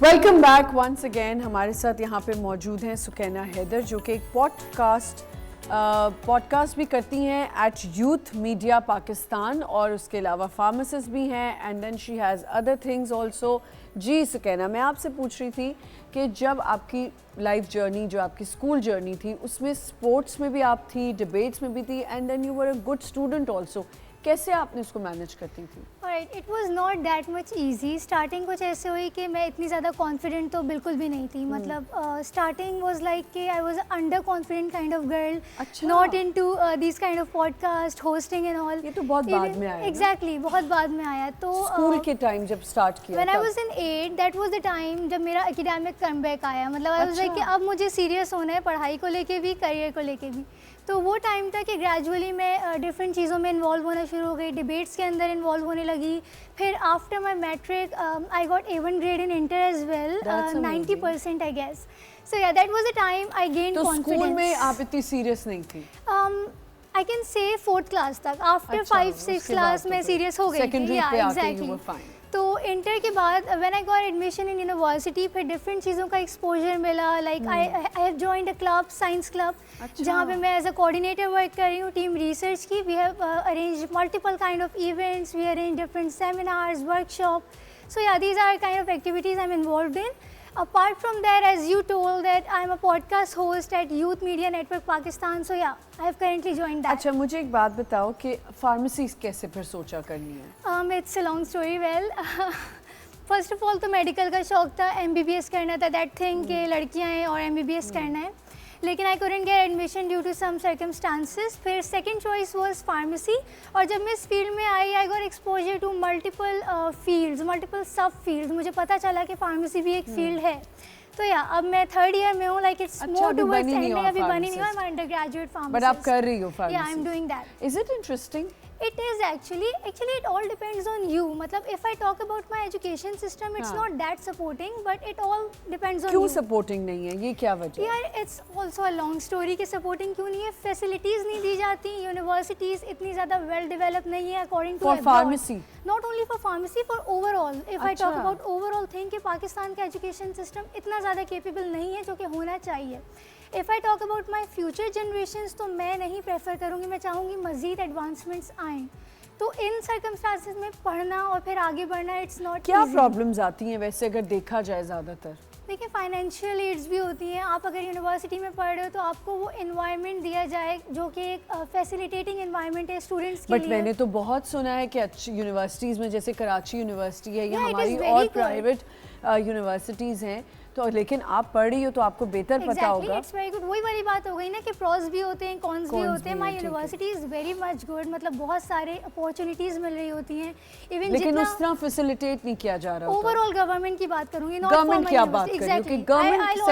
Welcome back once again. हमारे साथ यहाँ पे मौजूद हैं सुकैना हैदर, जो कि एक पॉडकास्ट भी करती हैं एट यूथ मीडिया पाकिस्तान, और उसके अलावा फार्मासिस्ट भी हैं, and then she has other things also. जी सुकैना, मैं आपसे पूछ रही थी कि जब आपकी लाइफ जर्नी, जो आपकी स्कूल जर्नी थी, उसमें स्पोर्ट्स में भी आप थी, डिबेट्स में भी थी, and then you were a good student also, कैसे आपने उसको मैनेज करती थी? Right, it was not that much easy. Starting कुछ ऐसे हुई कि मैं इतनी ज़्यादा कॉन्फिडेंट तो बिल्कुल भी नहीं थी। मतलब स्टार्टिंग वाज लाइक कि I was under confident kind of girl, not into this kind of podcast hosting and all. ये तो बहुत बाद में आया। एग्जैक्टली, बहुत बाद में आया। तो स्कूल के टाइम जब स्टार्ट किया, when I was in 8, that was the time जब मेरा एकेडमिक कमबैक आया। मतलब आई वाज लाइक कि अब मुझे सीरियस होना है, पढ़ाई को लेके भी, करियर को लेके भी। तो वो टाइम था कि ग्रेजुअली मैं डिफरेंट चीज़ों में इन्वॉल्व होना शुरू हो गई, डिबेट्स के अंदर इन्वॉल्व होने लगी। फिर after my matric I got A1 grade in inter as well, 90% I guess. So yeah that was the time I gain confidence. तो स्कूल में आप इतनी सीरियस नहीं थी? I can say 4th class तक। आफ्टर 5-6 क्लास में serious हो गई थी। एग्जैक्टली। तो इंटर के बाद when I got admission in university, फिर डिफरेंट चीज़ों का एक्सपोजर मिला। Like I have joined a club, science club, जहाँ पे मैं एज अ कोऑर्डिनेटर वर्क कर रही हूँ, टीम रिसर्च की। We have arrange multiple kind of events, we arrange different seminars, workshop. So yeah these are kind of activities I am involved in. Apart from that, as you told that I'm a podcast host at Youth Media Network Pakistan, so yeah, I have currently joined that. अच्छा, मुझे एक बात बताओ कि pharmacy कैसे फिर सोचा करनी है? It's a long story. Well, first of all तो मेडिकल का शौक था, MBBS करना था, that thing कि लड़कियां हैं और MBBS करना है, लेकिन आई couldn't get admission due to some circumstances. फिर second choice was pharmacy, और जब मैं इस फील्ड में आई, I got exposure to multiple fields, multiple sub fields. मुझे पता चला कि फार्मेसी भी एक फील्ड है। तो या अब मैं 3rd ईयर में हूँ, like it's more towards ending. अभी बनी नहीं हूँ, I am under graduate pharmacist. But आप कर रही हो फार्मेसी? या I am doing that. Is it interesting? It is actually it all depends on you. मतलब if I talk about my education system, it's not that supporting, but it all depends on you. क्यों supporting नहीं है? ये क्या वजह? यार, it's also a long story कि supporting क्यों नहीं है। facilities नहीं दी जाती, universities इतनी ज़्यादा well developed नहीं है according to for pharmacy. Not only for pharmacy, for overall. If I talk about overall thing कि पाकिस्तान का education system इतना ज़्यादा capable नहीं है जो कि होना चाहिए। If I talk about my future generations, तो मैं नहीं प्रेफर करूँगी, मैं चाहूँगी मज़ीद एडवांसमेंट्स आएँ। तो इन सर्कमस्टांसेस में पढ़ना और फिर आगे बढ़ना, इट्स नॉट। क्या प्रॉब्लम्स आती हैं वैसे अगर देखा जाए ज़्यादातर? देखिए, फाइनेंशियल एड्स भी होती हैं। आप अगर यूनिवर्सिटी में पढ़ रहे हो तो आपको वो इन्वायरमेंट दिया जाए जो कि एक फैसिलिटेटिंग इन्वायरमेंट है स्टूडेंट्स के लिए। बट मैंने तो बहुत सुना है कि अच्छी यूनिवर्सिटीज़ में, जैसे कराची यूनिवर्सिटी है या हमारी और प्राइवेट यूनिवर्सिटीज़ हैं, तो लेकिन आप पढ़ रही हो तो आपको बेहतर पता होगा। It's very good. वही वाली बात हो गई ना कि प्रॉस भी होते हैं, कॉन्स भी होते हैं। My university is very much good, मतलब बहुत सारे अपॉर्चुनिटीज़ मिल रही होती हैं। इवन लेकिन उस तरह फैसिलिटेट नहीं किया जा रहा। ओवरऑल गवर्नमेंट की बात करूंगी, गवर्नमेंट क्या बात कर रही है? गवर्नमेंट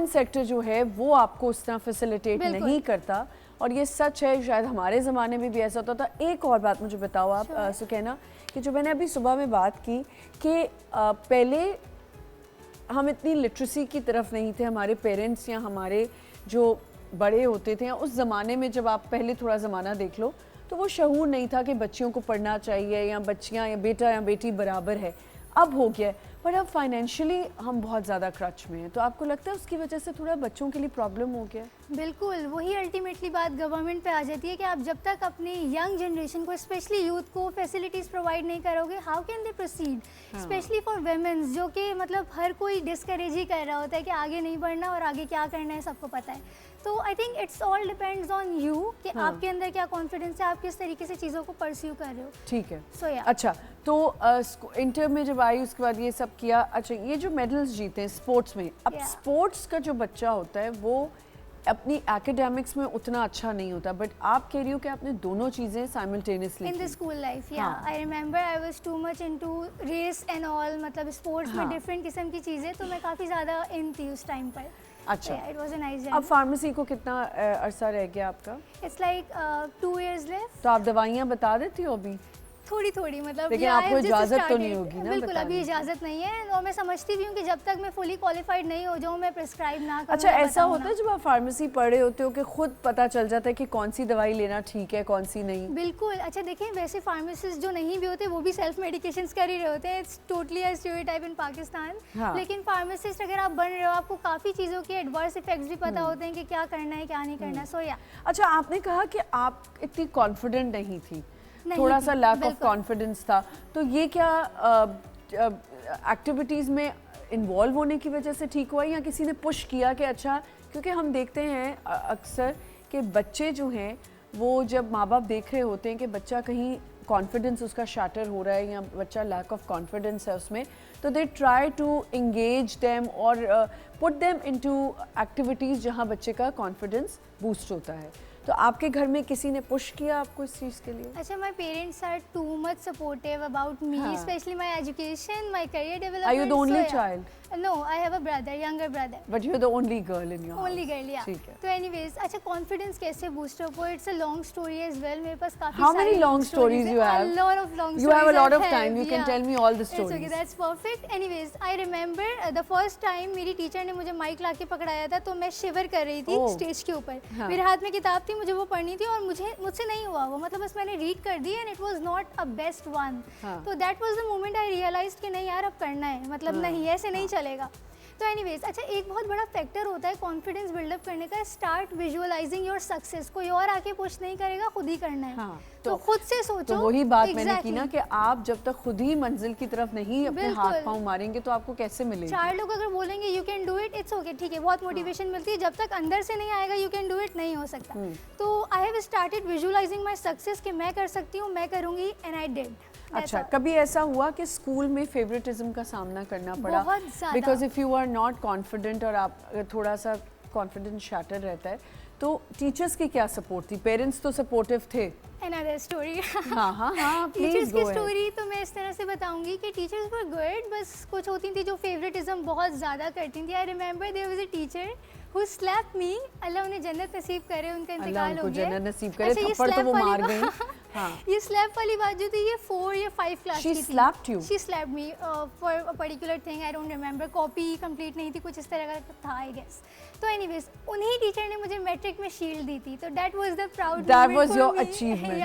सेक्टर जो है वो आपको उस तरह फैसिलिटेट नहीं करता, और ये सच है। शायद हमारे ज़माने में भी ऐसा होता था। एक और बात मुझे बताओ आप सुकैना, कि जो मैंने अभी सुबह में बात की कि पहले हम इतनी लिटरेसी की तरफ नहीं थे, हमारे पेरेंट्स या हमारे जो बड़े होते थे उस ज़माने में, जब आप पहले थोड़ा ज़माना देख लो तो वो शऊर नहीं था कि बच्चियों को पढ़ना चाहिए या बच्चियां या बेटा या बेटी बराबर है। अब हो गया है, पर अब फाइनेंशियली हम बहुत ज़्यादा क्रच में हैं। तो आपको लगता है उसकी वजह से थोड़ा बच्चों के लिए प्रॉब्लम हो गया? बिल्कुल, वही अल्टीमेटली बात गवर्नमेंट पे आ जाती है कि आप जब तक अपनी यंग जनरेशन को, स्पेशली यूथ को फैसिलिटीज़ प्रोवाइड नहीं करोगे, how can they proceed, specially for women's, जो कि मतलब हर कोई डिस्करेज ही कर रहा होता है कि आगे नहीं बढ़ना और आगे क्या करना है सबको पता है। तो I think it's all depends on you कि आपके अंदर क्या कॉन्फिडेंस है, आप किस तरीके से चीज़ों को परस्यू कर रहे हो। ठीक है। सो या अच्छा, तो इंटर में जब आई उसके बाद ये सब किया। अच्छा, ये जो मेडल्स जीते हैं स्पोर्ट्स में, अब स्पोर्ट्स का जो बच्चा होता है वो अपनी एकेडमिक्स में उतना अच्छा नहीं होता, बट आप कह रही हो कि आपने दोनों चीज़ें simultaneously in the school life. Yeah I remember I was too much into race and all, मतलब स्पोर्ट्स में डिफरेंट किस्म की चीज़ें, तो मैं काफ़ी ज़्यादा इन थी उस टाइम पर। अच्छा, it was a nice journey. अब फार्मेसी को कितना अरसा रह गया आपका? It's like 2 years left. तो आप दवाइयाँ बता देती हो अभी? थोड़ी थोड़ी मतलब लेकिन आपको इजाजत तो नहीं होगी ना? बिल्कुल अभी इजाजत नहीं है और मैं समझती भी हूँ कि जब तक मैं फुली क्वालिफाइड नहीं हो जाऊँ मैं प्रिस्क्राइब ना करूँ। अच्छा ऐसा होता है जब आप फार्मेसी पढ़े होते हो कि खुद पता चल जाता है कि कौन सी दवाई लेना ठीक है कौन सी नहीं? बिल्कुल। अच्छा देखिए वैसे फार्मासिस्ट जो नहीं भी होते वो भी सेल्फ मेडिकेशंस कर ही रहे होते हैं, इट्स टोटली अ स्टीरियोटाइप इन पाकिस्तान। हाँ। लेकिन फार्मासिस्ट अगर आप बन रहे हो आपको काफ़ी चीज़ों के एडवर्स इफेक्ट्स भी पता होते हैं कि क्या करना है क्या नहीं करना। सो या अच्छा आपने कहा कि आप इतनी कॉन्फिडेंट नहीं थी, थोड़ा सा लैक ऑफ कॉन्फिडेंस था, तो ये क्या एक्टिविटीज़ में इन्वॉल्व होने की वजह से ठीक हुआ या किसी ने पुश किया कि अच्छा, क्योंकि हम देखते हैं अक्सर कि बच्चे जो हैं वो जब माँ बाप देख रहे होते हैं कि बच्चा कहीं कॉन्फिडेंस उसका शैटर हो रहा है या बच्चा लैक ऑफ कॉन्फिडेंस है उसमें, तो they try to engage them और पुट देम इनटू एक्टिविटीज़ जहाँ बच्चे का कॉन्फिडेंस बूस्ट होता है। तो आपके घर में किसी ने पुश किया आपको इस चीज़ के लिए? अच्छा my parents are too much supportive about me, specially my education, my career development. Are you the only child? No, I have a brother, younger brother. But you're the only girl in your house. Only girl, yeah. ठीक है। तो anyways, अच्छा confidence कैसे boost up हुआ? It's a long story as well. मेरे पास काफी How many long stories you have? A lot of long stories. You have a lot of I have, time. You can yeah. tell me all the stories. It's okay, that's perfect. Anyways, I remember the first time मेरी teacher ने मुझे mic लाके पकड़ाया था तो मैं शिवर कर रही थी स्टेज के ऊपर। मेरे हाथ में किताब थी, मुझे वो पढ़नी थी और मुझसे नहीं हुआ वो, मतलब बस मैंने रीड कर दी and it was not a best one. तो that was the moment I realized कि नहीं यार अब करना है, मतलब नहीं ऐसे नहीं चलेगा। तो एनीवेज अच्छा एक बहुत बड़ा फैक्टर होता है कॉन्फिडेंस बिल्डअप करने का, स्टार्ट विजुअलाइजिंग योर सक्सेस। कोई और आके पुश नहीं करेगा, खुद ही करना है। हाँ, तो खुद से सोचो। तो वही बात मैंने की ना कि आप जब तक खुद ही मंजिल की तरफ नहीं अपने हाथ पांव मारेंगे तो आपको कैसे मिलेगा? चार लोग अगर बोलेंगे you can do it, it's okay, ठीक है, बहुत मोटिवेशन मिलती है, जब तक अंदर से नहीं आएगा यू कैन डू इट नहीं हो सकता। तो I have started visualising my success कि मैं कर सकती हूँ, मैं करूँगी, एंड आई डिड। अच्छा कभी ऐसा हुआ कि स्कूल में फेवरेटिज्म का सामना करना पड़ा? बहुत ज़्यादा। Because if you are not confident और आप थोड़ा सा कॉन्फिडेंस शैटर रहता है तो टीचर्स की क्या सपोर्ट थी? पेरेंट्स तो सपोर्टिव थे। Another story. हाँ टीचर्स की स्टोरी तो मैं इस तरह से बताऊंगी कि टीचर्स वर गुड, बस कुछ होती थी जो फेवरेटिज्म बहुत ज़्यादा करती थी। I remember there was a teacher who slapped me, अल्लाह उन्हें जन्नत नसीब करे, उनका इंतकाल हो गया। जन्नत नसीब करे, थप्पड़ तो वो मार गई। हाँ। ये स्लैप वाली बात जो थी ये 4 या 5 क्लास की थी। She slapped you? She slapped me for a particular thing, I don't remember, copy complete नहीं थी, कुछ इस तरह का था आई गेस। तो एनीवेज उन्हीं टीचर ने मुझे मैट्रिक में शील्ड दी थी, तो that was the proud moment. That was your achievement.